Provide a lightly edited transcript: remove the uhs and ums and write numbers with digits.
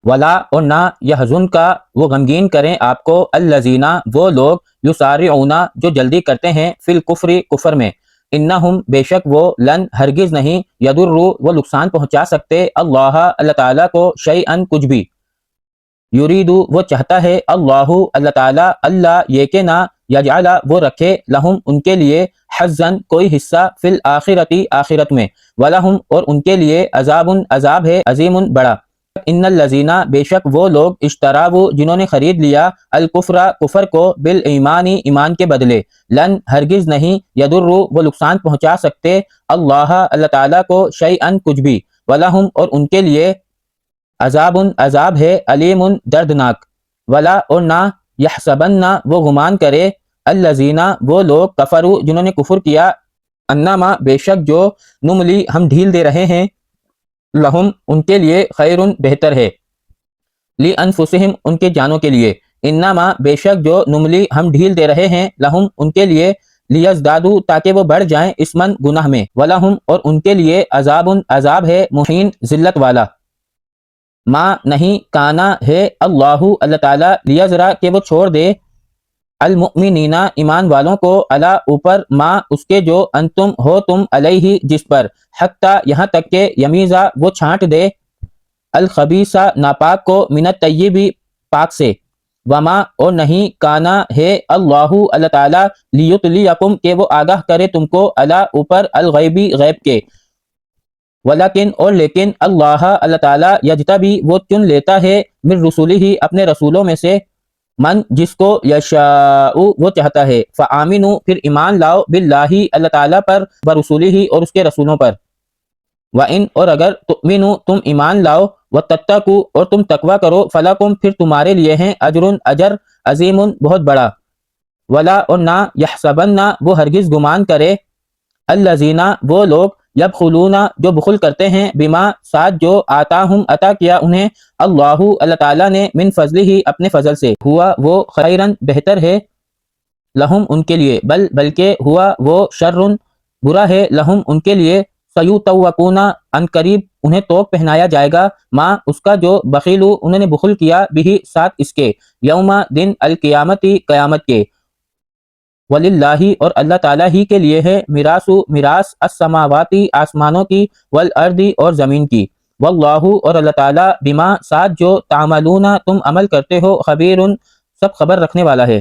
ولا اور نہ یحزن کا وہ غمگین کریں آپ کو الذین وہ لوگ یسارعون جو جلدی کرتے ہیں فی الکفر کفر میں، انہم بے شک وہ لن ہرگز نہیں یضروا وہ نقصان پہنچا سکتے اللہ اللہ تعالیٰ کو شیئن کچھ بھی، یریدو وہ چاہتا ہے اللہ تعالیٰ اللہ یہ کہ نہ یجعل وہ رکھے لہم ان کے لیے حظاً کوئی حصہ فی الآخرتی آخرت میں، ولہم اور ان کے لیے عذاب ہے عظیم بڑا، ان الذین بے شک وہ لوگ اشتراو جنہوں نے خرید لیا الکفر کفر کو بالایمانی ایمان کے بدلے، لن ہرگز نہیں یضروا وہ نقصان پہنچا سکتے اللہ اللہ تعالیٰ کو شیئن کچھ بھی، ولہم اور ان کے لیے عذاب ہے علیم دردناک، ولا اور نہ یحسبن وہ گمان کرے الذین وہ لوگ کفروا جنہوں نے کفر کیا انما بے شک جو نملی ہم ڈھیل دے رہے ہیں لہم ان کے لیے خیرن بہتر ہے، لانفسہم ان کے جانوں کے لیے، انما بے شک جو نملی ہم ڈھیل دے رہے ہیں لہم ان کے لیے لیزدادو تاکہ وہ بڑھ جائیں اسمن گناہ میں، ولہم اور ان کے لیے عذاب ہے مہین ذلت والا، ما نہیں کانا ہے اللہ تعالیٰ لیذرا کہ وہ چھوڑ دے المؤمنین ایمان والوں کو علی اوپر ما اس کے جو انتم ہو تم علیہ جس پر، حتی یہاں تک کہ یمیزا وہ چھانٹ دے الخبیثہ ناپاک کو من الطیب پاک سے، وما اور نہیں کانا ہے اللہ تعالیٰ لیطلیکم کہ وہ آگاہ کرے تم کو علی اوپر الغیبی غیب کے، ولیکن اور لیکن اللہ تعالیٰ یجتبی وہ چن لیتا ہے من رسولہ اپنے رسولوں میں سے من جس کو یشاء وہ چاہتا ہے، فآمنوا پھر ایمان لاؤ باللہ اللہ تعالیٰ پر ورسولہ اور اس کے رسولوں پر، وَإِن اور اگر تؤمنوا تم ایمان لاؤ وتتقوا اور تم تقوی کرو فلکم پھر تمہارے لیے ہیں اجر عظیم بہت بڑا، ولا اور نہ یحسبن وہ ہرگز گمان کرے الذین وہ لوگ یبخلون جو بخل کرتے ہیں بما ساتھ جو آتاہم عطا کیا انہیں اللہ تعالیٰ نے من فضلہ اپنے فضل سے، ہوا وہ خیرن بہتر ہے لہم ان کے لیے، بلکہ ہوا وہ شرن برا ہے لہم ان کے لیے، سیطوقون ان قریب انہیں توق پہنایا جائے گا ما اس کا جو بخیلو انہوں نے بخل کیا بھی ساتھ اس کے، یوم دن القیامتی قیامت کے، وللہ اور اللہ تعالیٰ ہی کے لیے ہے میراث السماواتی آسمانوں کی والارض اور زمین کی، واللہ اور اللہ تعالیٰ بما ساتھ جو تعملون تم عمل کرتے ہو خبیر سب خبر رکھنے والا ہے۔